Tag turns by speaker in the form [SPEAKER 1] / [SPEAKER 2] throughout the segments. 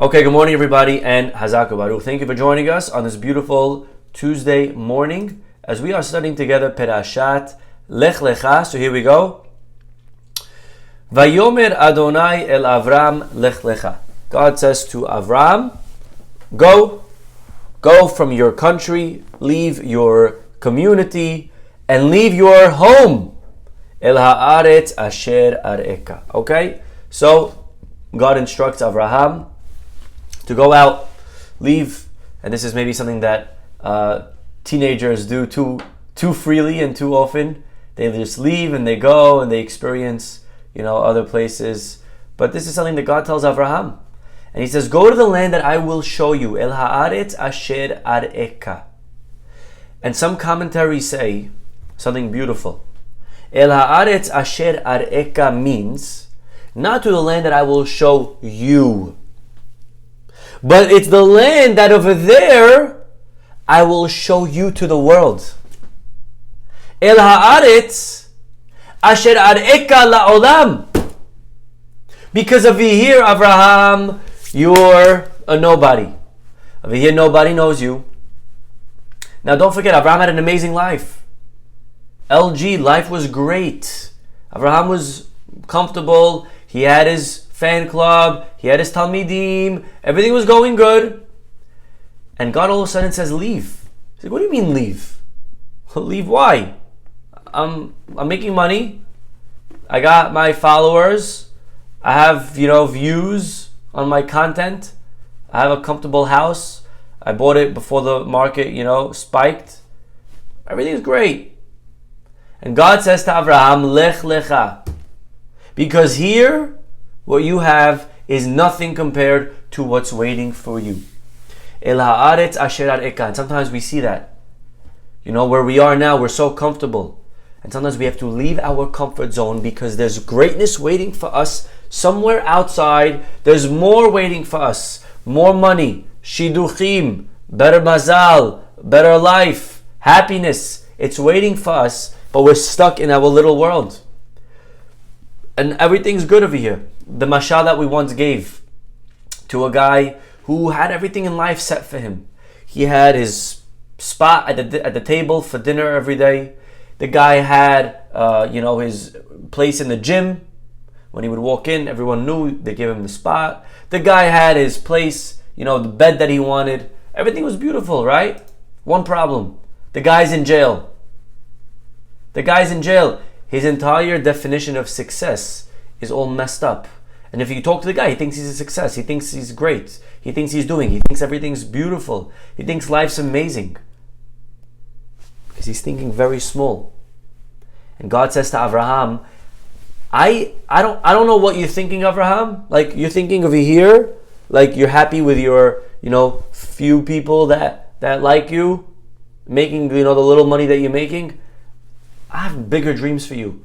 [SPEAKER 1] Okay, good morning everybody and Hazak Baruch. Thank you for joining us on this beautiful Tuesday morning as we are studying together Perashat Lech Lecha. So here we go. Vayomer Adonai el Avraham Lech Lecha. God says to Avraham, go from your country, leave your community, and leave your home. El haaretz asher areka. Okay, so God instructs Avraham to go out, leave, and this is maybe something that teenagers do too freely and too often. They just leave and they go and they experience, other places. But this is something that God tells Avraham, and He says, "Go to the land that I will show you." El haaretz asher areka. And some commentaries say something beautiful. El haaretz asher areka means not to the land that I will show you, but it's the land that over there I will show you to the world. El haaretz asher areka la'olam. Because over here, Avraham, you're a nobody. Over here, nobody knows you. Now don't forget, Avraham had an amazing life. LG, life was great. Avraham was comfortable. He had his fan club. He had his Talmidim. Everything was going good. And God all of a sudden says, leave. He's like, what do you mean leave? Leave why? I'm making money. I got my followers. I have, views on my content. I have a comfortable house. I bought it before the market, spiked. Everything's great. And God says to Avraham, Lech Lecha. Because here, what you have is nothing compared to what's waiting for you. El haaretz asher areka. And sometimes we see that. Where we are now, we're so comfortable. And sometimes we have to leave our comfort zone because there's greatness waiting for us somewhere outside. There's more waiting for us. More money, shiduchim, better mazal, better life, happiness. It's waiting for us, but we're stuck in our little world. And everything's good over here. The mashal that we once gave to a guy who had everything in life set for him. He had his spot at the table for dinner every day. The guy had, his place in the gym. When he would walk in, everyone knew they gave him the spot. The guy had his place, the bed that he wanted. Everything was beautiful, right? One problem. The guy's in jail. His entire definition of success is all messed up. And if you talk to the guy, he thinks he's a success. He thinks he's great. He thinks he thinks everything's beautiful. He thinks life's amazing. Because he's thinking very small. And God says to Avraham, I don't know what you're thinking, Avraham. Like, you're thinking over here, like you're happy with your, few people that like you, making, the little money that you're making. I have bigger dreams for you.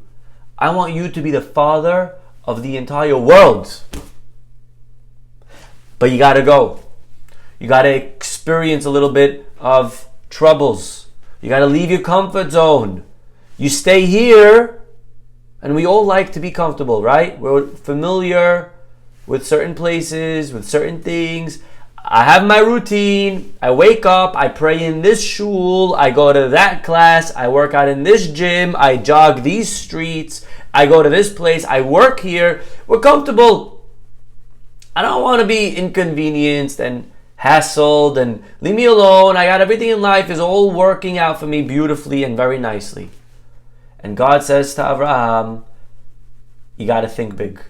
[SPEAKER 1] I want you to be the father of the entire world. But you gotta go. You gotta experience a little bit of troubles. You gotta leave your comfort zone. You stay here, and we all like to be comfortable, right? We're familiar with certain places, with certain things. I have my routine. I wake up, I pray in this shul, I go to that class, I work out in this gym, I jog these streets, I go to this place, I work here. We're comfortable. I don't want to be inconvenienced and hassled and leave me alone. I got everything in life is all working out for me beautifully and very nicely. And God says to Avraham, you got to think big.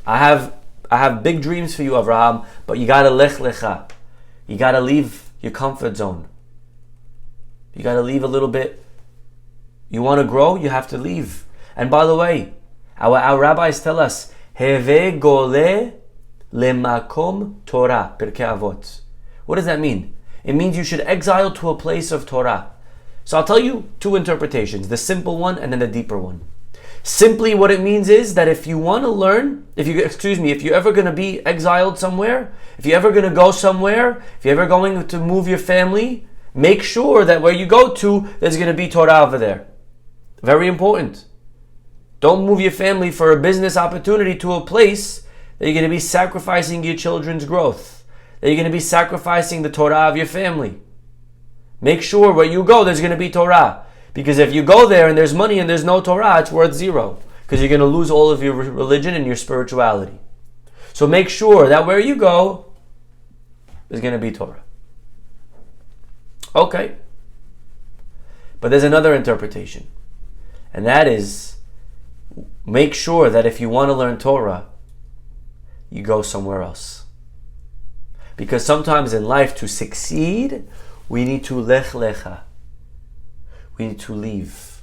[SPEAKER 1] I have big dreams for you, Avraham, but you got to Lech Lecha. You got to leave your comfort zone. You got to leave a little bit. You want to grow, you have to leave. And by the way, our rabbis tell us, Heve gole lemakom Torah, Pirkei Avot. What does that mean? It means you should exile to a place of Torah. So I'll tell you two interpretations, the simple one and then the deeper one. Simply what it means is that if you want to learn, if you're ever going to be exiled somewhere, if you're ever going to go somewhere, if you're ever going to move your family, make sure that where you go to, there's going to be Torah over there. Very important. Don't move your family for a business opportunity to a place that you're going to be sacrificing your children's growth, that you're going to be sacrificing the Torah of your family. Make sure where you go, there's going to be Torah. Because if you go there and there's money and there's no Torah, it's worth zero. Because you're going to lose all of your religion and your spirituality. So make sure that where you go, there's going to be Torah. Okay. But there's another interpretation. And that is, make sure that if you want to learn Torah, you go somewhere else. Because sometimes in life, to succeed, we need to Lech Lecha. We need to leave.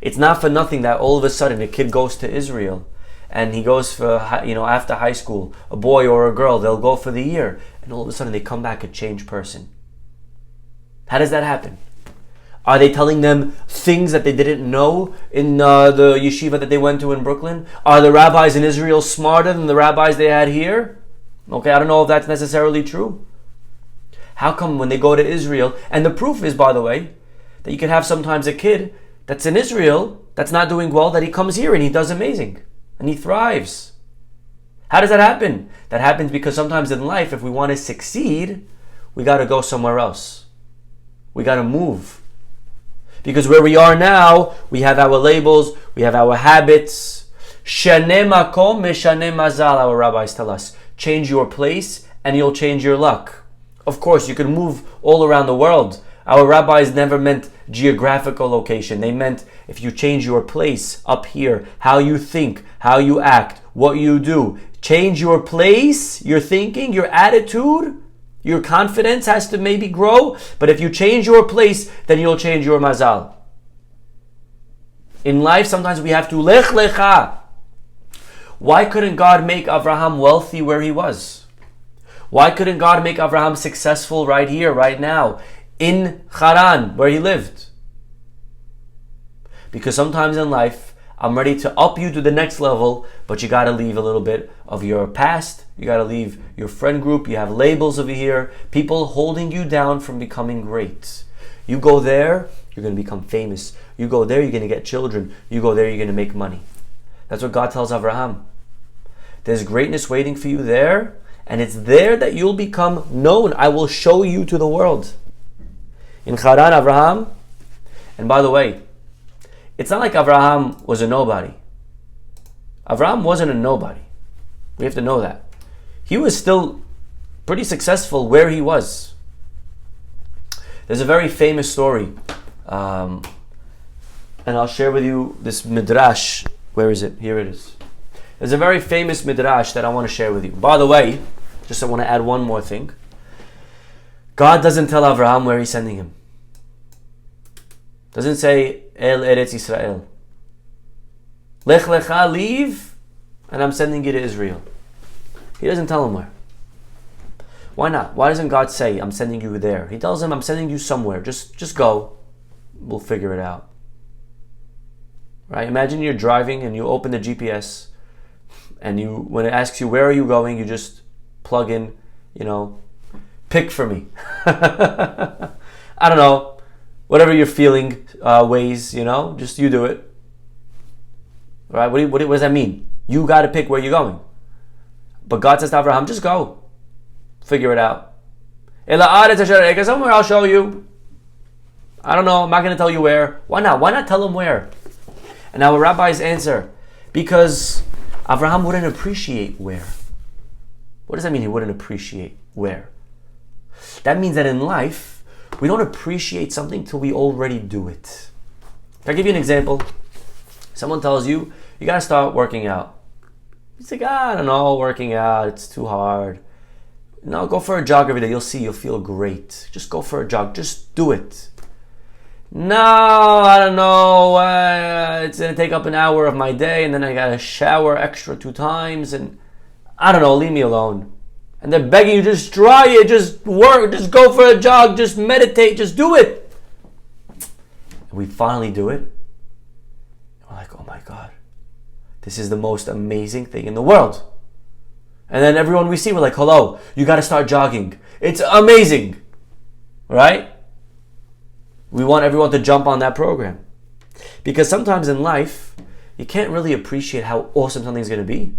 [SPEAKER 1] It's not for nothing that all of a sudden a kid goes to Israel and he goes for, after high school, a boy or a girl, they'll go for the year, and all of a sudden they come back a changed person. How does that happen? Are they telling them things that they didn't know in the yeshiva that they went to in Brooklyn? Are the rabbis in Israel smarter than the rabbis they had here? Okay, I don't know if that's necessarily true. How come when they go to Israel, and the proof is, by the way, that you can have sometimes a kid that's in Israel, that's not doing well, that he comes here and he does amazing, and he thrives. How does that happen? That happens because sometimes in life, if we want to succeed, we got to go somewhere else. We got to move. Because where we are now, we have our labels, we have our habits. Shaneh makom meshaneh mazal, our rabbis tell us. Change your place and you'll change your luck. Of course, you can move all around the world. Our rabbis never meant geographical location. They meant if you change your place up here, how you think, how you act, what you do. Change your place, your thinking, your attitude. Your confidence has to maybe grow, but if you change your place, then you'll change your mazal. In life, sometimes we have to Lech Lecha. Why couldn't God make Avraham wealthy where he was? Why couldn't God make Avraham successful right here, right now, in Haran, where he lived? Because sometimes in life, I'm ready to up you to the next level, but you got to leave a little bit of your past. You got to leave your friend group. You have labels over here, people holding you down from becoming great. You go there, you're going to become famous. You go there, you're going to get children. You go there, you're going to make money. That's what God tells Avraham. There's greatness waiting for you there, and it's there that you'll become known. I will show you to the world. In Haran, Avraham, and by the way, it's not like Avraham was a nobody. Avraham wasn't a nobody. We have to know that. He was still pretty successful where he was. There's a very famous story, and I'll share with you this midrash. Where is it? Here it is. There's a very famous midrash that I want to share with you. By the way, just I want to add one more thing. God doesn't tell Avraham where he's sending him. Doesn't say El Eretz Yisrael. Lech Lecha, leave, and I'm sending you to Israel. He doesn't tell him where. Why not? Why doesn't God say, I'm sending you there? He tells him, I'm sending you somewhere. Just go. We'll figure it out. Right? Imagine you're driving and you open the GPS, and when it asks you, where are you going? You just plug in, pick for me. I don't know. Whatever you're feeling ways, just you do it. Right? What does that mean? You got to pick where you're going. But God says to Avraham, just go. Figure it out. Somewhere I'll show you. I don't know. I'm not going to tell you where. Why not? Why not tell him where? And our rabbis answer, because Avraham wouldn't appreciate where. What does that mean, he wouldn't appreciate where? That means that in life, we don't appreciate something till we already do it. Can I give you an example? Someone tells you, you got to start working out. He's like, I don't know, working out, it's too hard. No, go for a jog every day. You'll see, you'll feel great. Just go for a jog. Just do it. No, I don't know. It's going to take up an hour of my day, and then I got to shower extra 2 times, and I don't know, leave me alone. And they're begging you, just try it, just work, just go for a jog, just meditate, just do it. And we finally do it. We're like, oh my God, this is the most amazing thing in the world. And then everyone we see, we're like, hello, you got to start jogging. It's amazing, right? We want everyone to jump on that program. Because sometimes in life, you can't really appreciate how awesome something's going to be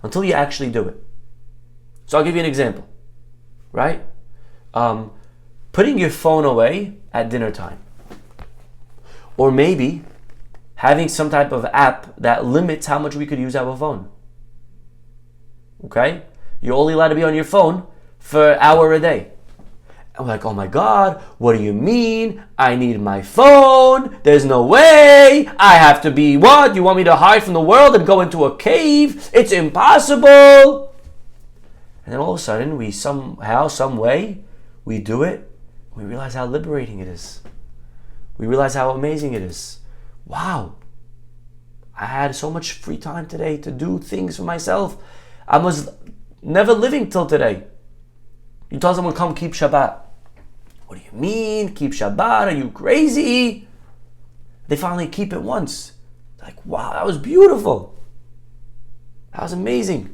[SPEAKER 1] until you actually do it. So I'll give you an example, right? Putting your phone away at dinner time. Or maybe having some type of app that limits how much we could use our phone. Okay? You're only allowed to be on your phone for an hour a day. I'm like, oh my God, what do you mean? I need my phone. There's no way. I have to be what? You want me to hide from the world and go into a cave? It's impossible. And then all of a sudden, we somehow, some way, we do it. We realize how liberating it is. We realize how amazing it is. Wow. I had so much free time today to do things for myself. I was never living till today. You tell someone, come keep Shabbat. What do you mean, keep Shabbat? Are you crazy? They finally keep it once. Like, wow, that was beautiful. That was amazing.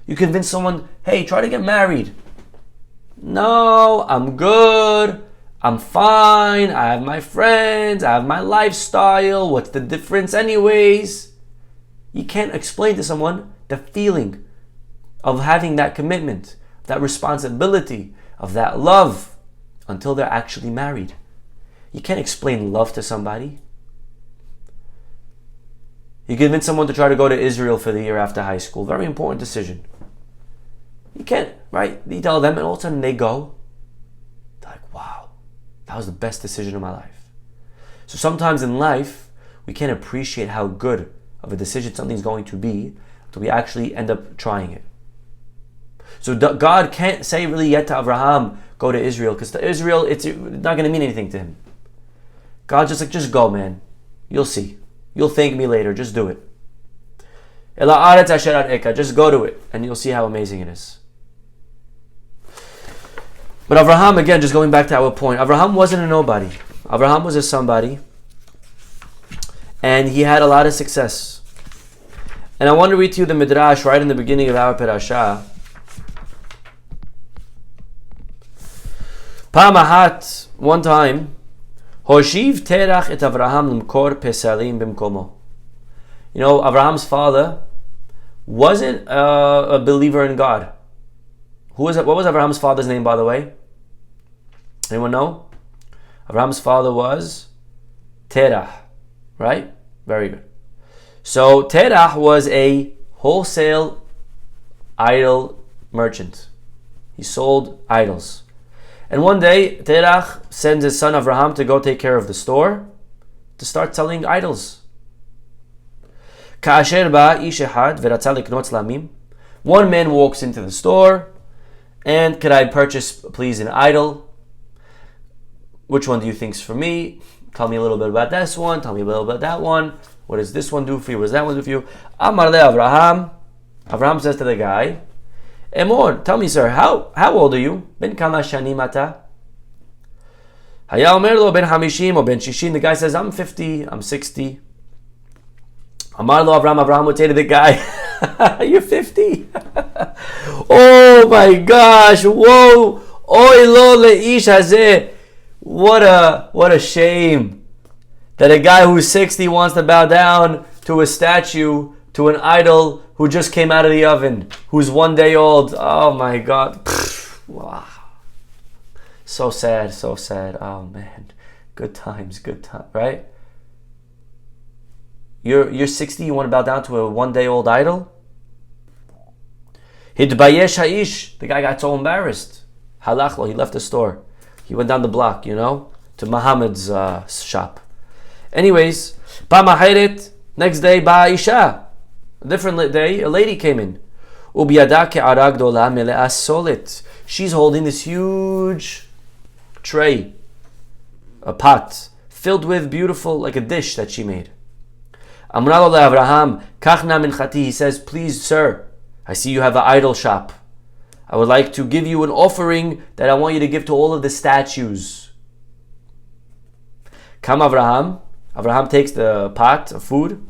[SPEAKER 1] You convince someone, hey, try to get married. No, I'm good. I'm fine. I have my friends. I have my lifestyle. What's the difference anyways? You can't explain to someone the feeling of having that commitment, that responsibility, of that love, until they're actually married. You can't explain love to somebody. You convince someone to try to go to Israel for the year after high school. Very important decision. You can't, right? You tell them and all of a sudden they go. They're like, wow, that was the best decision of my life. So sometimes in life, we can't appreciate how good of a decision something's going to be until we actually end up trying it. So God can't say really yet to Avraham, go to Israel, because to Israel, it's not going to mean anything to him. God's just like, just go, man. You'll see. You'll thank me later. Just do it. Just go to it, and you'll see how amazing it is. But Avraham, again, just going back to our point, Avraham wasn't a nobody. Avraham was a somebody, and he had a lot of success. And I want to read to you the Midrash right in the beginning of our parasha. Pamahat, one time, Hoshiv terach et Avraham limkor pesalim bimkomo. You know, Avraham's father wasn't a believer in God. What was Avraham's father's name, by the way? Anyone know? Avraham's father was Terah, right? Very good. So Terah was a wholesale idol merchant. He sold idols. And one day, Terah sends his son Avraham to go take care of the store, to start selling idols. One man walks into the store, and could I purchase, please, an idol? Which one do you think's for me? Tell me a little bit about this one. Tell me a little bit about that one. What does this one do for you? What does that one do for you? Amar le Avraham. Avraham says to the guy, Emor, tell me, sir, how old are you? Ben kama shanim ata? Haya omer lo ben hamishim or ben shishim. The guy says, I'm 50, I'm 60. Amar lo Avraham. Avraham would say to the guy, you're 50? Oh my gosh, whoa. Oy lo leish hazeh. What a shame that a guy who's 60 wants to bow down to a statue, to an idol who just came out of the oven, who's 1 day old. Oh my God. Wow. So sad, so sad. Oh man. Good times, right? You're 60, you want to bow down to a 1 day old idol? Hidbayesh ha'ish. The guy got so embarrassed. Halachlo, he left the store. He went down the block, to Muhammad's shop. Anyways, Pamaheret, next day, Ba'isha. A different day, a lady came in. She's holding this huge tray, a pot, filled with beautiful, like a dish that she made. He says, please, sir, I see you have an idol shop. I would like to give you an offering that I want you to give to all of the statues. Come Avraham. Avraham takes the pot of food.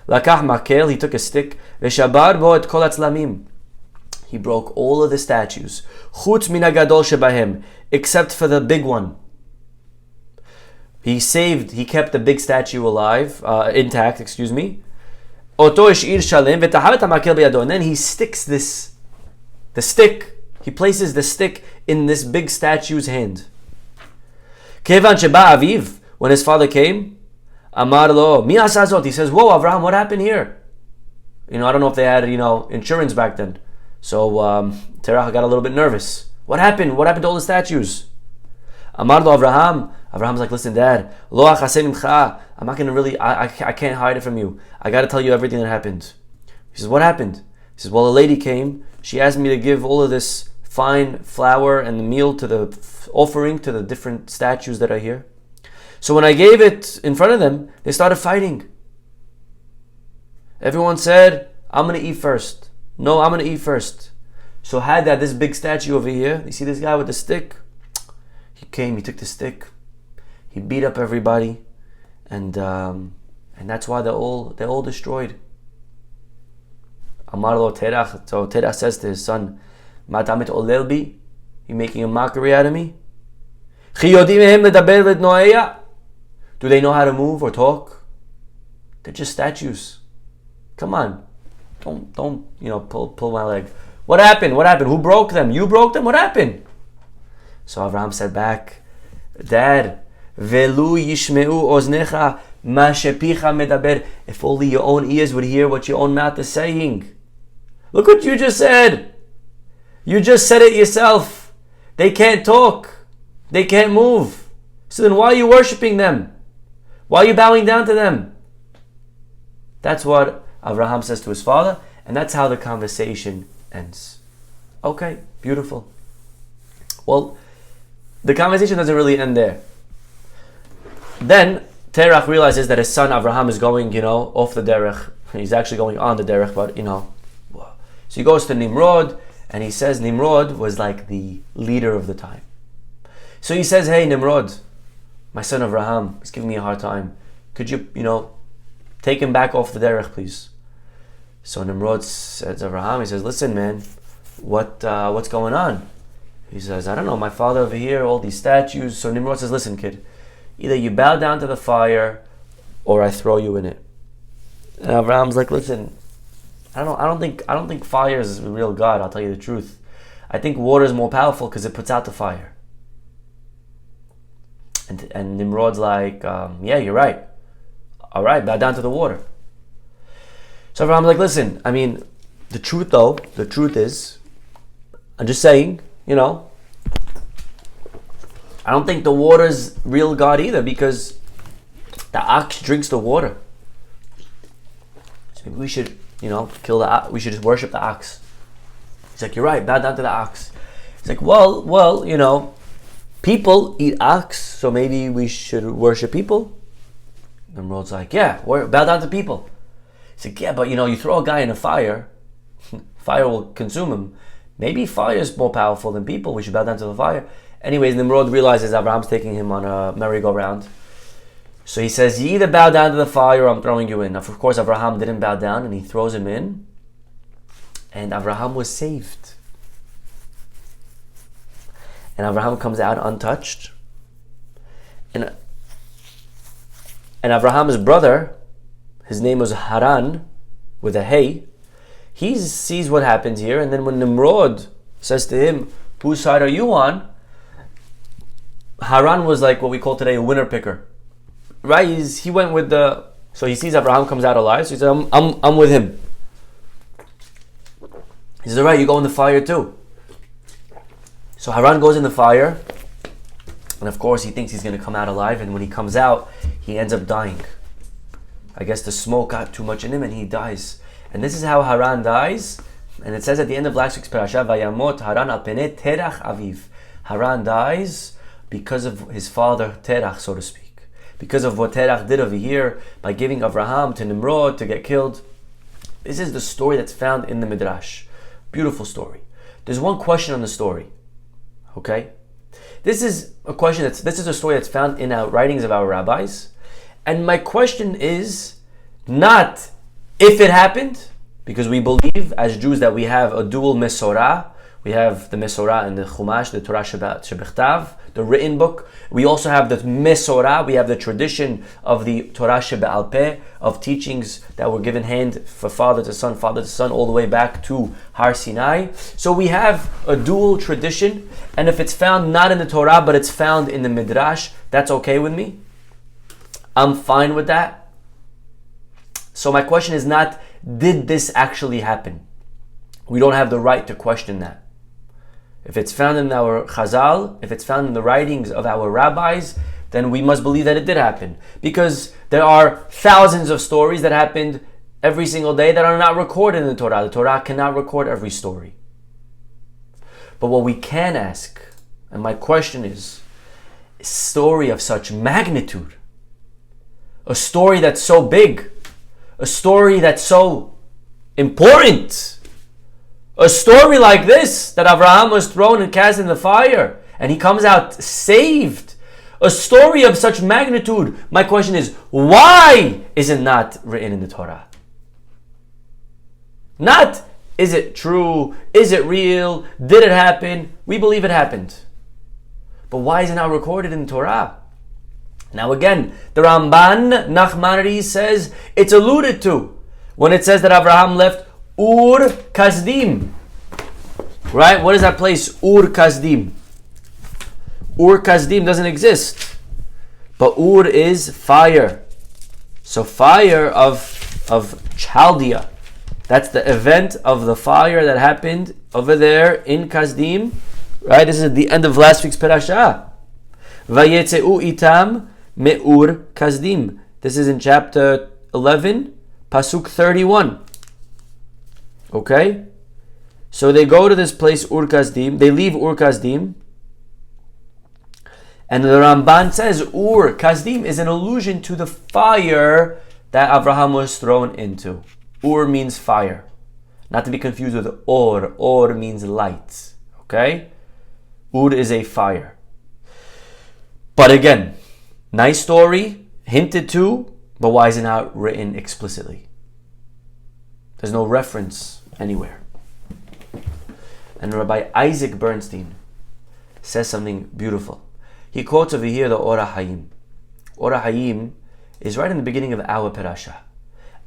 [SPEAKER 1] Lakach makel, he took a stick. Veshabar bo et kol atzlamim. He broke all of the statues. Chutz min hagadol shebahem, except for the big one. He kept the big statue alive, intact, Oto ishir shalem v'tahavet hamakel biyado. And then he sticks the stick. He places the stick in this big statue's hand. Kevan sheba aviv. When his father came, amar lo mi asazot. He says, "Whoa, Avraham, what happened here?" I don't know if they had insurance back then. So Terach got a little bit nervous. What happened? What happened to all the statues? Amar lo Avraham. Abraham's like, listen, Dad, lo achasem imcha. I'm not going to really, I can't hide it from you. I got to tell you everything that happened. He says, what happened? He says, well, a lady came. She asked me to give all of this fine flour and the meal to the offering to the different statues that are here. So when I gave it in front of them, they started fighting. Everyone said, I'm going to eat first. No, I'm going to eat first. So had that, this big statue over here, you see this guy with the stick? He came, he took the stick, he beat up everybody, and that's why they're all destroyed. Amar lo Terach. So Terach says to his son, Ma tamit olel bi? You making a mockery out of me? Do they know how to move or talk? They're just statues. Come on, don't pull my leg. What happened? What happened? Who broke them? You broke them? What happened? So Avraham said back, Dad, velu yishmeu oznecha ma shepicha medaber. If only your own ears would hear what your own mouth is saying. Look what you just said. You just said it yourself. They can't talk. They can't move. So then why are you worshiping them? Why are you bowing down to them? That's what Avraham says to his father, and that's how the conversation ends. Okay, beautiful. Well, the conversation doesn't really end there. Then Terach realizes that his son Avraham is going, off the derech. He's actually going on the derech, but So he goes to Nimrod, and he says Nimrod was like the leader of the time. So he says, hey Nimrod, my son Avraham is giving me a hard time. Could you, take him back off the derech, please? So Nimrod says to Avraham, he says, listen, man, what's going on? He says, I don't know, my father over here, all these statues. So Nimrod says, listen, kid, either you bow down to the fire or I throw you in it. And Abraham's like, listen, I don't think fire is the real God, I'll tell you the truth. I think water is more powerful because it puts out the fire. And Nimrod's like, yeah, you're right. All right, bow down to the water. So Abraham's like, listen, the truth is, I'm just saying, I don't think the water's real God either, because the ox drinks the water. So maybe we should, kill the ox. We should just worship the ox. He's like, you're right, bow down to the ox. He's like, well, people eat ox, so maybe we should worship people. Nimrod's like, yeah, bow down to people. He's like, yeah, but you throw a guy in a fire, fire will consume him. Maybe fire is more powerful than people. We should bow down to the fire. Anyways, Nimrod realizes Abraham's taking him on a merry-go-round. So he says, you either bow down to the fire or I'm throwing you in. Now, of course, Avraham didn't bow down and he throws him in. And Avraham was saved. And Avraham comes out untouched. And Abraham's brother, his name was Haran, with a hey. He sees what happens here, and then when Nimrod says to him, whose side are you on? Haran was like what we call today a winner picker. Right? He went with so he sees Abraham comes out alive, so he says, I'm with him. He says, alright, you go in the fire too. So Haran goes in the fire, and of course he thinks he's going to come out alive, and when he comes out, he ends up dying. I guess the smoke got too much in him and he dies. And this is how Haran dies. And it says at the end of last week's parasha, Vayamot Haran al penei Terach aviv. Haran dies because of his father Terach, so to speak. Because of what Terach did over here by giving Avraham to Nimrod to get killed. This is the story that's found in the Midrash. Beautiful story. There's one question on the story. Okay? This is a story that's found in our writings of our rabbis. And my question is not if it happened, because we believe as Jews that we have a dual Mesorah. We have the Mesorah and the Chumash, the Torah Shebechtav, the written book. We also have the Mesorah. We have the tradition of the Torah Shebe'al Peh, of teachings that were given hand for father to son, all the way back to Har Sinai. So we have a dual tradition, and if it's found not in the Torah, but it's found in the Midrash, that's okay with me. I'm fine with that. So my question is not, did this actually happen? We don't have the right to question that. If it's found in our Chazal, if it's found in the writings of our rabbis, then we must believe that it did happen. Because there are thousands of stories that happened every single day that are not recorded in the Torah. The Torah cannot record every story. But what we can ask, and my question is, a story of such magnitude, a story that's so big, a story that's so important, a story like this, that Avraham was thrown and cast in the fire, and he comes out saved. A story of such magnitude. My question is, why is it not written in the Torah? Not, is it true? Is it real? Did it happen? We believe it happened. But why is it not recorded in the Torah? Now again, the Ramban Nachmanides says it's alluded to when it says that Avraham left Ur Kasdim. Right? What is that place? Ur Kasdim. Ur Kasdim doesn't exist. But Ur is fire. So fire of Chaldea. That's the event of the fire that happened over there in Kasdim. Right? This is at the end of last week's Parashah. Vayetzeu itam me'ur Kasdim. This is in chapter 11, Pasuk 31. Okay? So they go to this place, Ur Kasdim. They leave Ur Kasdim. And the Ramban says Ur Kasdim is an allusion to the fire that Avraham was thrown into. Ur means fire. Not to be confused with Or. Or means light. Okay? Ur is a fire. But again, nice story, hinted to, but why is it not written explicitly? There's no reference anywhere. And Rabbi Isaac Bernstein says something beautiful. He quotes over here the Ora Hayim. Ora Hayim is right in the beginning of our parasha.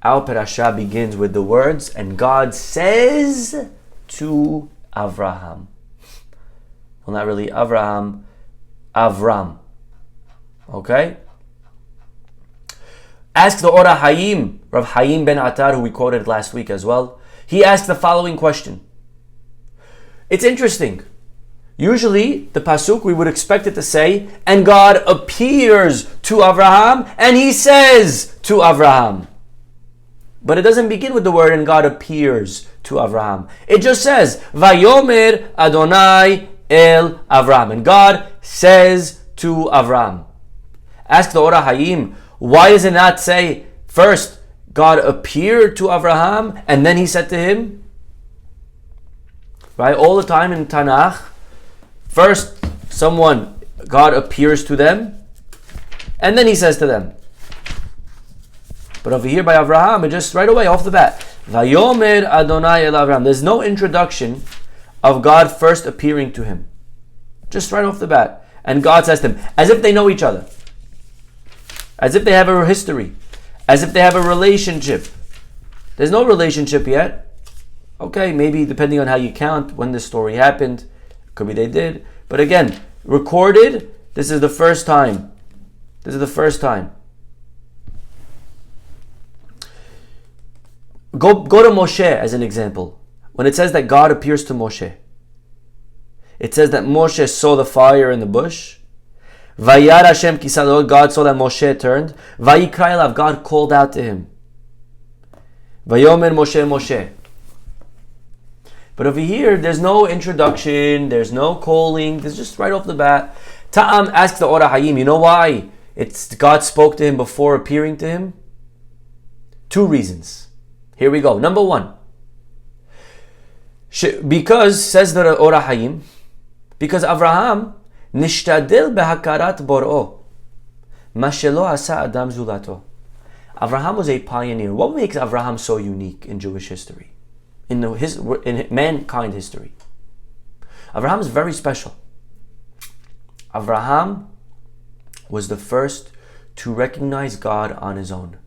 [SPEAKER 1] Our parasha begins with the words, and God says to Avraham. Well, not really Avraham, Avram. Okay? Ask the Ora Hayim, Rav Hayim ben Attar, who we quoted last week as well. He asked the following question. It's interesting. Usually, the pasuk, we would expect it to say, and God appears to Avraham, and he says to Avraham. But it doesn't begin with the word, and God appears to Avraham. It just says, Vayomer Adonai el Avraham. And God says to Avraham. Ask the Ora Hayim, why does it not say, first, God appeared to Avraham, and then he said to him? Right? All the time in Tanakh, first, God appears to them, and then he says to them. But over here by Avraham, it just right away, off the bat, Vayomer Adonai el Avraham. There's no introduction of God first appearing to him. Just right off the bat. And God says to him, as if they know each other. As if they have a history. As if they have a relationship. There's no relationship yet. Okay, maybe depending on how you count when this story happened. Could be they did. But again, recorded, this is the first time. This is the first time. Go to Moshe as an example. When it says that God appears to Moshe, it says that Moshe saw the fire in the bush. Vayar Hashem kisad, God saw that Moshe turned. Vayikra elav, God called out to him. Vayomer Moshe Moshe. But over here, there's no introduction, there's no calling, there's just right off the bat. Ta'am asks the Ora Hayim, you know why it's God spoke to him before appearing to him? Two reasons. Here we go. Number one. Because, says the Ora Hayim, because Avraham nishtadel behakarat bor'o ma shelo asa adam zulato. Avraham was a pioneer. What makes Avraham so unique in Jewish history? In mankind history? Avraham is very special. Avraham was the first to recognize God on his own.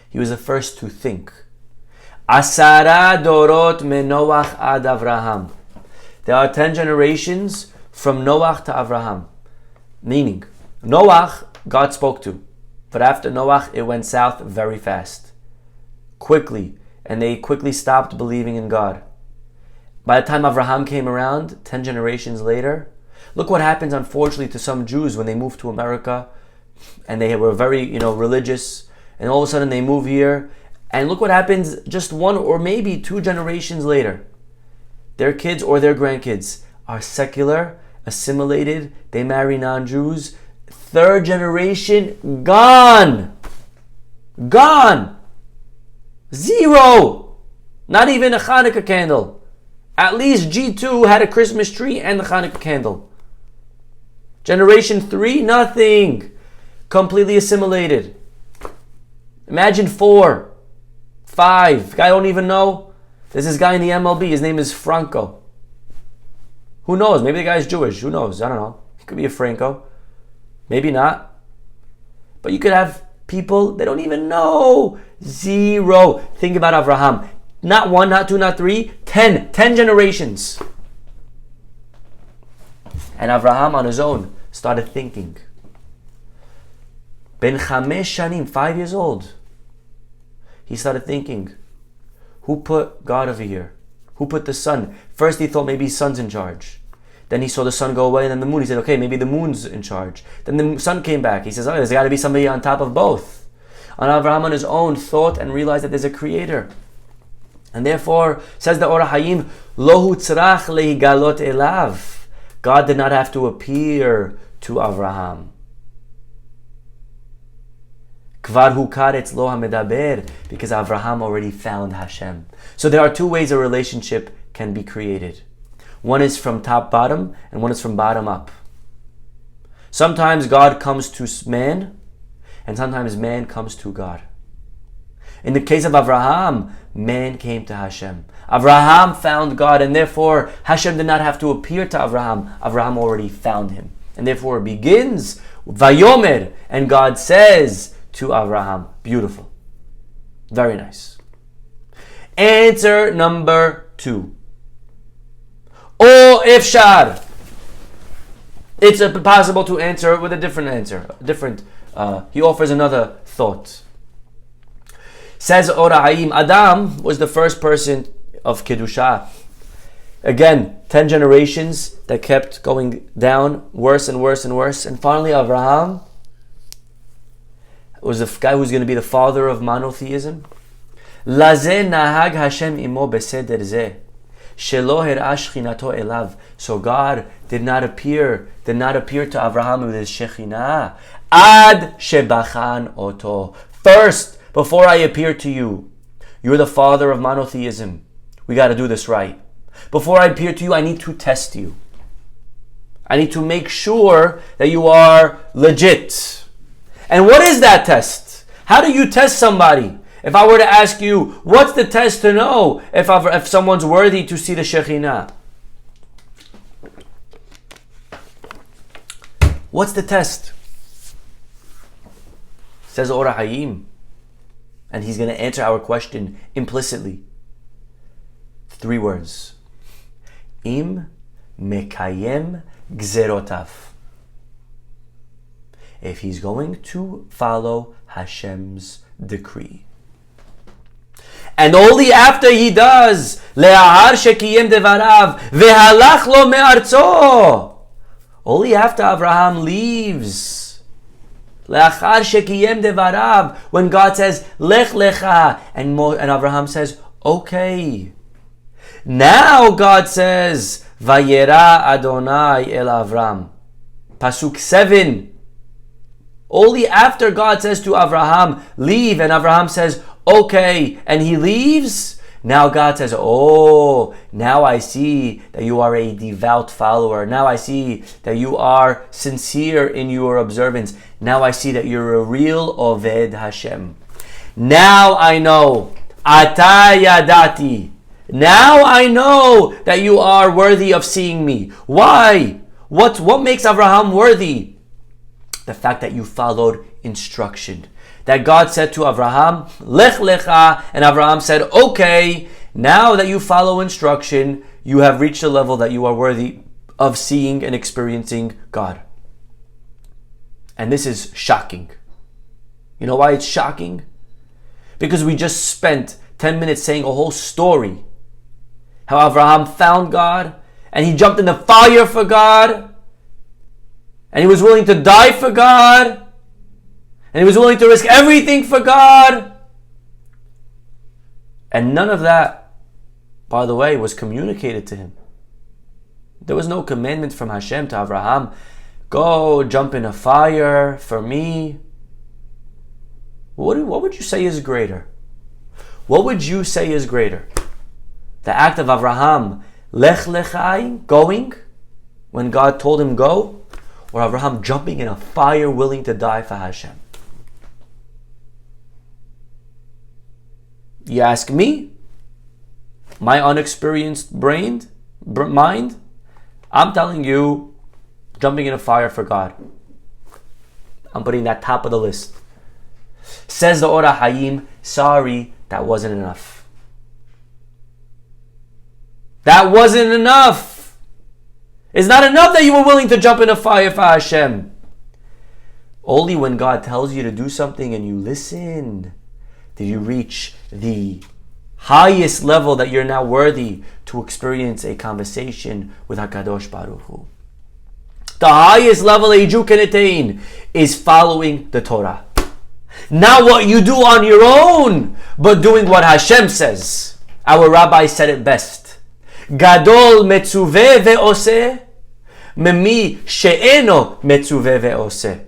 [SPEAKER 1] He was the first to think. Asara dorot menoach ad Avraham. There are 10 generations from Noach to Avraham. Meaning, Noach, God spoke to. But after Noach, it went south very fast. Quickly. And they quickly stopped believing in God. By the time Avraham came around, 10 generations later, look what happens, unfortunately, to some Jews when they move to America and they were very, religious, and all of a sudden they move here, and look what happens just 1 or maybe 2 generations later. Their kids or their grandkids are secular, assimilated, they marry non-Jews. 3rd generation, gone! Gone! 0! Not even a Hanukkah candle. At least G2 had a Christmas tree and the Hanukkah candle. Generation 3, nothing. Completely assimilated. Imagine 4, 5. Guy I don't even know. There's this guy in the MLB. His name is Franco. Who knows? Maybe the guy's Jewish. Who knows? I don't know. He could be a Franco. Maybe not. But you could have people they don't even know. 0. Think about Avraham. Not 1, not 2, not 3. 10 generations. And Avraham on his own started thinking. Ben Chamesh Shanim, 5 years old. He started thinking, who put God over here? Who put the sun? First he thought maybe sun's in charge. Then he saw the sun go away and then the moon. He said, okay, maybe the moon's in charge. Then the sun came back. He says, oh, there's got to be somebody on top of both. And Avraham on his own thought and realized that there's a creator. And therefore, says the Or HaHayim, Lo tzrach lehigalot elav. God did not have to appear to Avraham. Kvar hu karetz lo hamedaber, because Avraham already found Hashem. So there are 2 ways a relationship can be created. One is from top bottom, and one is from bottom up. Sometimes God comes to man, and sometimes man comes to God. In the case of Avraham, man came to Hashem. Avraham found God, and therefore Hashem did not have to appear to Avraham. Avraham already found him. And therefore it begins, Vayomer, and God says to Avraham. Beautiful. Very nice. Answer number 2. O ifshar. It's possible to answer with a different answer. He offers another thought. Says Or HaHayim, Adam was the first person of Kedusha. Again, 10 generations that kept going down, worse and worse and worse. And finally, Avraham was the guy who's going to be the father of monotheism. Lazeh nahag Hashem imo beseder zeh. Shelo her'a shechinato elav. So God did not appear to Avraham with his Shekhinah. Ad shebachan oto. First, before I appear to you, you're the father of monotheism. We got to do this right. Before I appear to you, I need to test you. I need to make sure that you are legit. And what is that test? How do you test somebody? If I were to ask you, what's the test to know if someone's worthy to see the Shekhinah? What's the test? Says Or HaHayim. And he's going to answer our question implicitly. 3 words. Im mekayem gzerotav. If he's going to follow Hashem's decree. And only after he does, le'ahar shekiyem devarav vehalach lo me'arzo. Only after Avraham leaves, le'achar shekiyem devarav, when God says Lech Lecha, and Avraham says, okay. Now God says, Vayera Adonai el Avram. Pasuk 7. Only after God says to Avraham, leave, and Avraham says, okay, and he leaves, now God says, oh, now I see that you are a devout follower. Now I see that you are sincere in your observance. Now I see that you're a real Oved Hashem. Now I know, Ata Yadati, Now I know that you are worthy of seeing me. Why? What makes Avraham worthy? The fact that you followed instruction. That God said to Avraham, Lech Lecha, and Avraham said, okay, now that you follow instruction, you have reached a level that you are worthy of seeing and experiencing God. And this is shocking. You know why it's shocking? Because we just spent 10 minutes saying a whole story. How Avraham found God, and he jumped in the fire for God, and he was willing to die for God, and he was willing to risk everything for God. And none of that, by the way, was communicated to him. There was no commandment from Hashem to Avraham, go jump in a fire for me. What would you say is greater? What would you say is greater? The act of Avraham, Lech Lecha, going, when God told him go, or Avraham jumping in a fire willing to die for Hashem? You ask me, my unexperienced mind, I'm telling you, jumping in a fire for God. I'm putting that top of the list. Says the Ora Hayim, sorry, that wasn't enough. That wasn't enough. It's not enough that you were willing to jump in a fire for Hashem. Only when God tells you to do something and you listen, did you reach the highest level that you're now worthy to experience a conversation with HaKadosh Baruch Hu. The highest level a Jew can attain is following the Torah. Not what you do on your own, but doing what Hashem says. Our Rabbi said it best. Gadol metzuveh ve'oseh, memi she'eno metzuveh ve'oseh.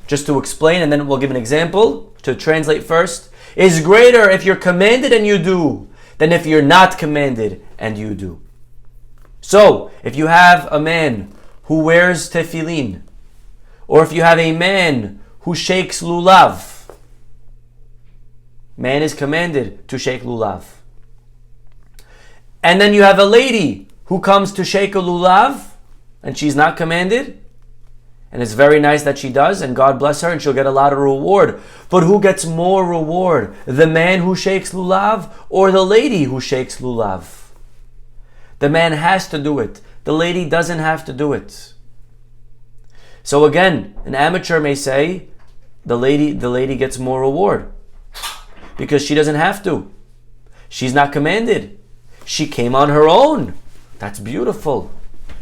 [SPEAKER 1] Just to explain, and then we'll give an example to translate first. Is greater if you're commanded and you do than if you're not commanded and you do. So, if you have a man who wears tefillin, or if you have a man who shakes lulav, man is commanded to shake lulav. And then you have a lady who comes to shake a lulav, and she's not commanded, and it's very nice that she does, and God bless her, and she'll get a lot of reward. But who gets more reward? The man who shakes lulav or the lady who shakes lulav? The man has to do it. The lady doesn't have to do it. So again, an amateur may say, the lady gets more reward because she doesn't have to. She's not commanded. She came on her own. That's beautiful.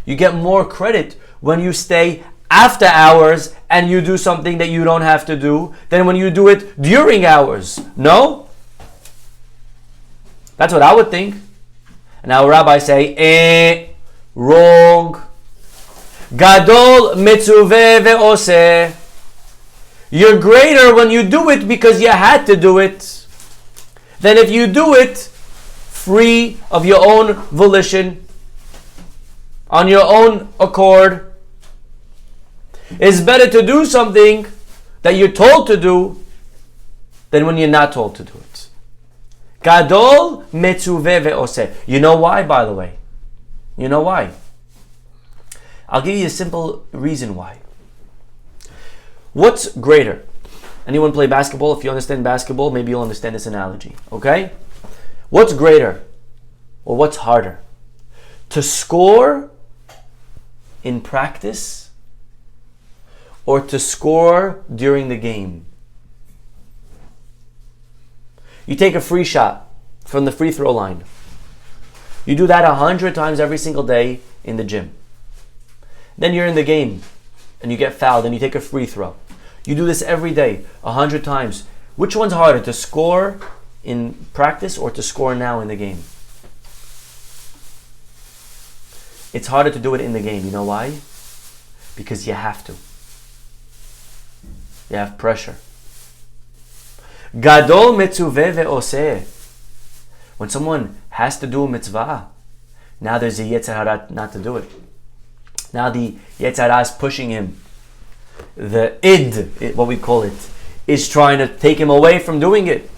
[SPEAKER 1] You get more credit when you stay after hours and you do something that you don't have to do than when you do it during hours. No? That's what I would think. And our Rabbi say, wrong. Gadol metzuveh ve'oseh. You're greater when you do it because you had to do it than if you do it free of your own volition, on your own accord. It's better to do something that you're told to do than when you're not told to do it. Gadol metzuveh ve'oseh. You know why, by the way? You know why? I'll give you a simple reason why. What's greater? Anyone play basketball? If you understand basketball, maybe you'll understand this analogy. Okay? What's greater? Or what's harder? To score in practice or to score during the game? You take a free shot from the free throw line. You do that 100 times every single day in the gym. Then you're in the game and you get fouled and you take a free throw. You do this every day 100 times. Which one's harder, to score in practice or to score now in the game? It's harder to do it in the game. You know why? Because you have to. You have pressure. Gadol metzuveh ve'oseh. When someone has to do a mitzvah, now there's a yetzer hara not to do it. Now the yetzer hara is pushing him. The id, what we call it, is trying to take him away from doing it.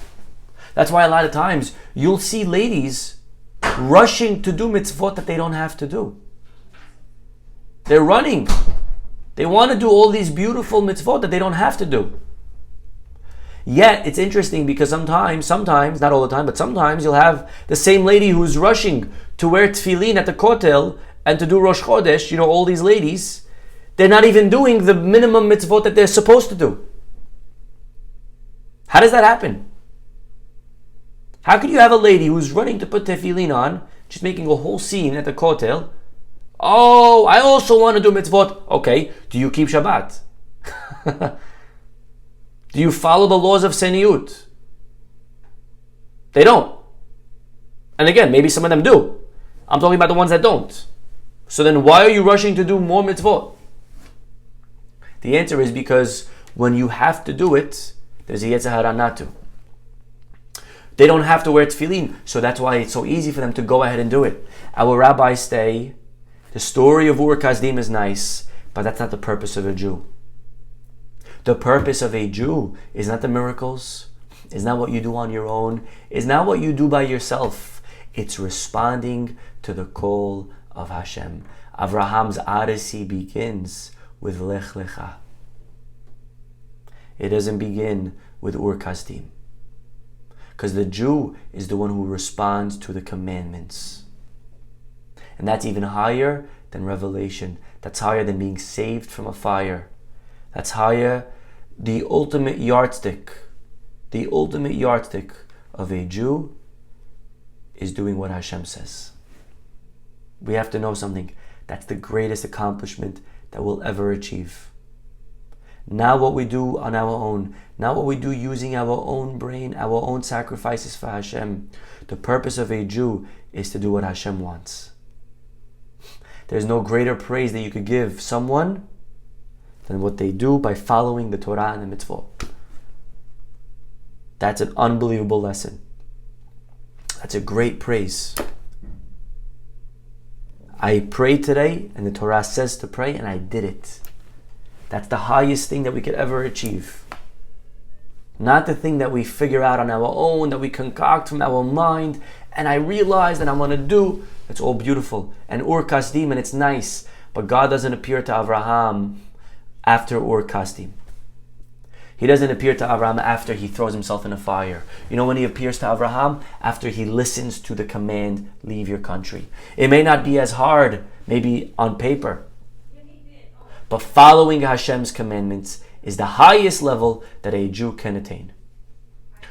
[SPEAKER 1] That's why a lot of times you'll see ladies rushing to do mitzvot that they don't have to do. They're running. They want to do all these beautiful mitzvot that they don't have to do. Yet, it's interesting because sometimes, not all the time, but sometimes you'll have the same lady who's rushing to wear tefillin at the kotel and to do Rosh Chodesh, all these ladies, they're not even doing the minimum mitzvot that they're supposed to do. How does that happen? How could you have a lady who's running to put tefillin on, she's making a whole scene at the kotel? Oh, I also want to do mitzvot. Okay, do you keep Shabbat? Do you follow the laws of Seniut? They don't. And again, maybe some of them do. I'm talking about the ones that don't. So then why are you rushing to do more mitzvot? The answer is because when you have to do it, there's a Yetzer Hara not to. They don't have to wear tefillin, so that's why it's so easy for them to go ahead and do it. Our rabbis say, the story of Ur Kasdim is nice, but that's not the purpose of a Jew. The purpose of a Jew is not the miracles, is not what you do on your own, is not what you do by yourself. It's responding to the call of Hashem. Avraham's odyssey begins with Lech Lecha. It doesn't begin with Ur Kasdim. Because the Jew is the one who responds to the commandments. And that's even higher than revelation. That's higher than being saved from a fire. That's higher, the ultimate yardstick. The ultimate yardstick of a Jew is doing what Hashem says. We have to know something. That's the greatest accomplishment that we'll ever achieve. Not what we do on our own. Not what we do using our own brain, our own sacrifices for Hashem. The purpose of a Jew is to do what Hashem wants. There's no greater praise that you could give someone than what they do by following the Torah and the mitzvot. That's an unbelievable lesson. That's a great praise. I prayed today, and the Torah says to pray, and I did it. That's the highest thing that we could ever achieve. Not the thing that we figure out on our own, that we concoct from our mind, and I realize that I'm going to do. It's all beautiful. And Ur Kasdim, and it's nice. But God doesn't appear to Avraham after Ur Kasdim. He doesn't appear to Avraham after he throws himself in a fire. You know when he appears to Avraham? After he listens to the command, leave your country. It may not be as hard, maybe on paper. But following Hashem's commandments is the highest level that a Jew can attain.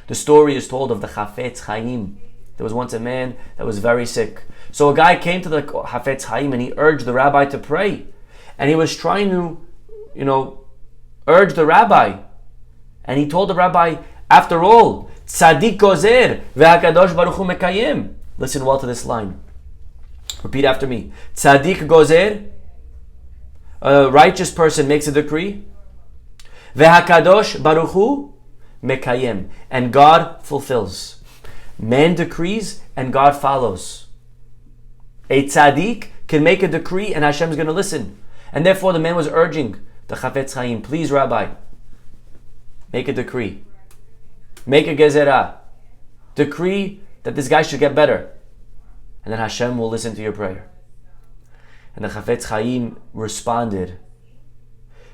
[SPEAKER 1] The story is told of the Chafetz Chaim. There was once a man that was very sick. So a guy came to the Chafetz Chaim and he urged the rabbi to pray. And he was trying to, urge the rabbi. And he told the rabbi, after all, Tzadik gozer ve'hakadosh baruch hu mekayem. Listen well to this line. Repeat after me. Tzadik gozer, a righteous person makes a decree. Ve'hakadosh baruch hu mekayem. And God fulfills. Man decrees and God follows. A tzaddik can make a decree and Hashem is going to listen. And therefore the man was urging the Chafetz Chaim, please Rabbi, make a decree. Make a gezerah. Decree that this guy should get better. And then Hashem will listen to your prayer. And the Chafetz Chaim responded,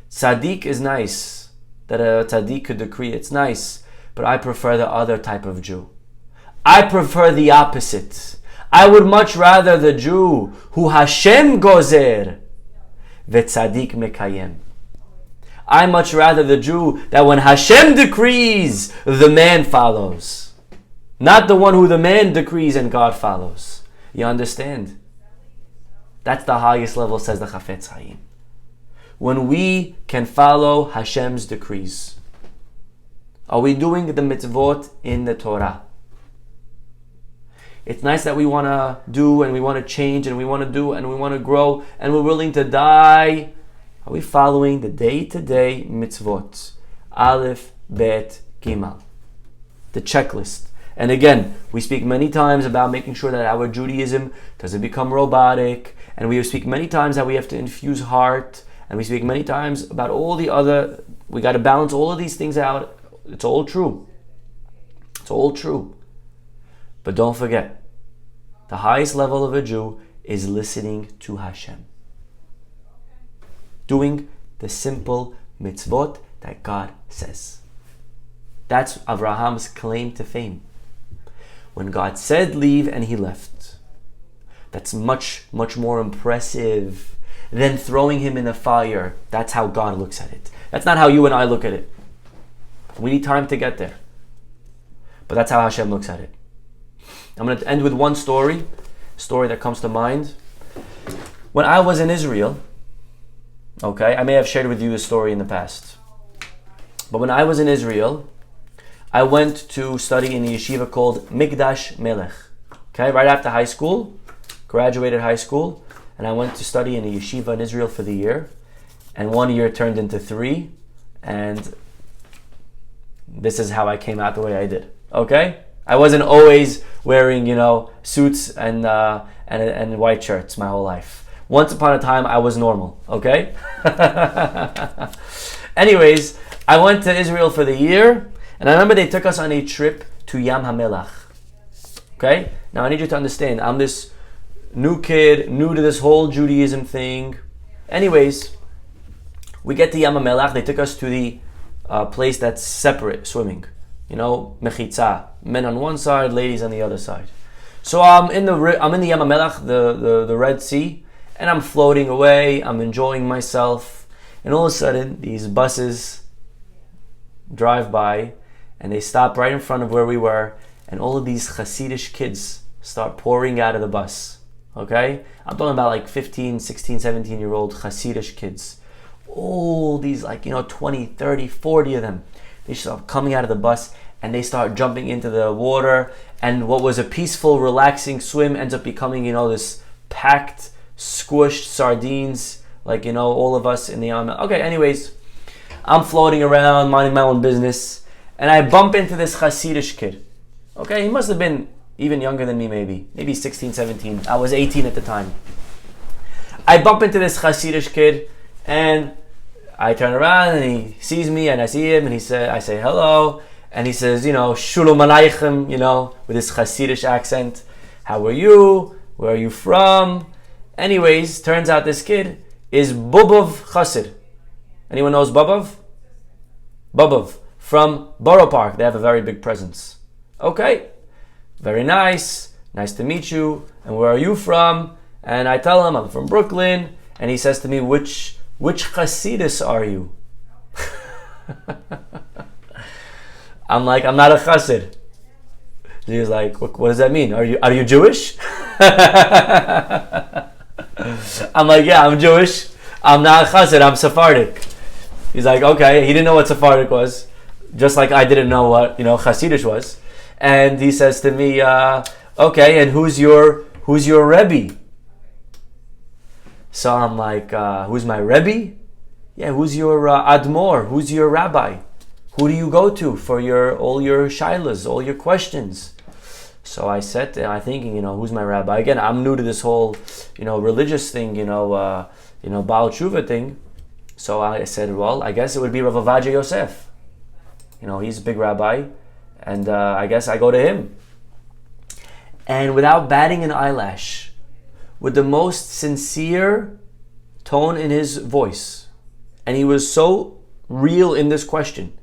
[SPEAKER 1] tzaddik is nice. That a tzaddik could decree, it's nice. But I prefer the other type of Jew. I prefer the opposite. I would much rather the Jew who Hashem gozer ve'tzadik mekayem. I much rather the Jew that when Hashem decrees, the man follows. Not the one who the man decrees and God follows. You understand? That's the highest level, says the Chafetz Chaim. When we can follow Hashem's decrees. Are we doing the mitzvot in the Torah? It's nice that we want to do and we want to change and we want to do and we want to grow and we're willing to die. Are we following the day-to-day mitzvot? Aleph, Bet, Gimel. The checklist. And again, we speak many times about making sure that our Judaism doesn't become robotic. And we speak many times that we have to infuse heart. And we speak many times about all the other, we got to balance all of these things out. It's all true. It's all true. But don't forget The highest level of a Jew is listening to Hashem. Doing the simple mitzvot that God says. That's Avraham's claim to fame. When God said leave and he left. That's much, much more impressive than throwing him in the fire. That's how God looks at it. That's not how you and I look at it. We need time to get there. But that's how Hashem looks at it. I'm going to end with one story that comes to mind. When I was in Israel, okay, I may have shared with you this story in the past. But when I was in Israel, I went to study in a yeshiva called Migdash Melech. Okay, right after high school, graduated high school, and I went to study in a yeshiva in Israel for the year. And 1 year turned into 3, and this is how I came out the way I did. Okay, I wasn't always wearing, suits and white shirts my whole life. Once upon a time, I was normal. Okay. Anyways, I went to Israel for the year, and I remember they took us on a trip to Yam HaMelach. Okay, now I need you to understand, I'm this new kid, new to this whole Judaism thing. Anyways, we get to Yam HaMelach. They took us to the place that's separate, swimming. Mechitza, men on one side, ladies on the other side. So I'm in the Yam HaMelach, the Red Sea, and I'm floating away. I'm enjoying myself, and all of a sudden, these buses drive by, and they stop right in front of where we were, and all of these Hasidish kids start pouring out of the bus. Okay, I'm talking about like 15, 16, 17-year-old Hasidish kids. All these 20, 30, 40 of them. They start coming out of the bus and they start jumping into the water, and what was a peaceful, relaxing swim ends up becoming, this packed, squished sardines, all of us in the arm. Okay, anyways, I'm floating around, minding my own business, and I bump into this Hasidish kid. Okay, he must have been even younger than me, maybe 16, 17. I was 18 at the time. I bump into this Hasidish kid, and I turn around and he sees me and I see him, and I say hello, and he says, Shalom Aleichem, with his Hasidish accent. How are you? Where are you from? Anyways, turns out this kid is Bobov Chassid. Anyone knows Bobov? Bobov from Borough Park. They have a very big presence. Okay, very nice. Nice to meet you. And where are you from? And I tell him I'm from Brooklyn, and he says to me, which Hasidus are you? I'm like, I'm not a Chassid. He's like, what does that mean? Are you Jewish? I'm like, yeah, I'm Jewish. I'm not a Chassid, I'm Sephardic. He's like, okay. He didn't know what Sephardic was, just like I didn't know what Hasidish was. And he says to me, okay, and who's your Rebbe? So I'm like, who's my Rebbe? Yeah, who's your Admor? Who's your Rabbi? Who do you go to for all your shilas, all your questions? So I said, I'm thinking, who's my Rabbi? Again, I'm new to this whole, religious thing, Baal Tshuva thing. So I said, well, I guess it would be Rav Ovadia Yosef. He's a big rabbi, and I guess I go to him. And without batting an eyelash, with the most sincere tone in his voice, and he was so real in this question,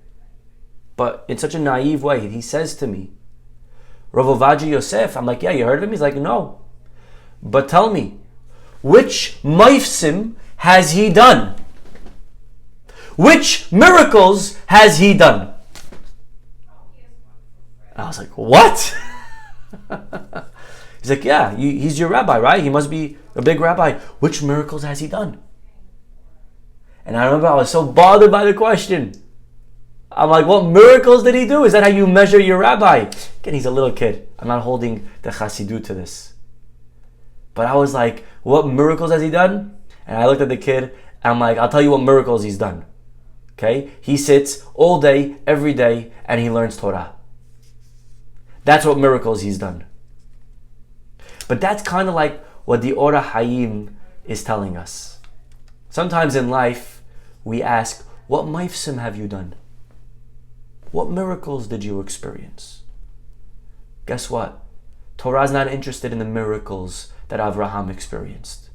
[SPEAKER 1] but in such a naive way, he says to me, Rav Ovadia Yosef. I'm like, yeah, you heard of him? He's like, no. But tell me, which maifsim has he done? Which miracles has he done? And I was like, what? He's like, yeah, he's your rabbi, right? He must be a big rabbi. Which miracles has he done? And I remember I was so bothered by the question. I'm like, what miracles did he do? Is that how you measure your rabbi? Again, he's a little kid. I'm not holding the chassidut to this. But I was like, what miracles has he done? And I looked at the kid, and I'm like, I'll tell you what miracles he's done. Okay? He sits all day, every day, and he learns Torah. That's what miracles he's done. But that's kind of like what the Ora Hayim is telling us. Sometimes in life, we ask, what maifsim have you done? What miracles did you experience? Guess what? Torah is not interested in the miracles that Avraham experienced.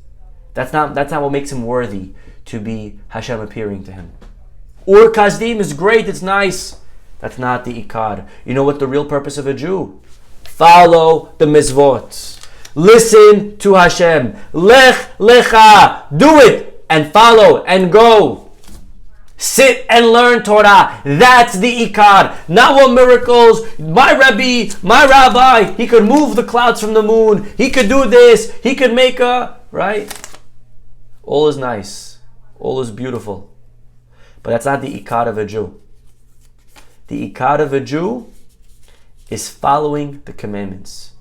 [SPEAKER 1] That's not what makes him worthy to be Hashem appearing to him. Ur Kasdim is great, it's nice. That's not the Ikar. You know what the real purpose of a Jew? Follow the Mizvot. Listen to Hashem. Lech Lecha. Do it and follow and go. Sit and learn Torah. That's the Ikar. Not what miracles. My Rabbi, he could move the clouds from the moon. He could do this. He could make right? All is nice. All is beautiful. But that's not the Ikar of a Jew. The Ikar of a Jew is following the commandments,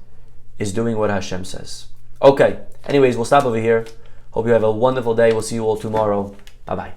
[SPEAKER 1] is doing what Hashem says. Okay, anyways, we'll stop over here. Hope you have a wonderful day. We'll see you all tomorrow. Bye-bye.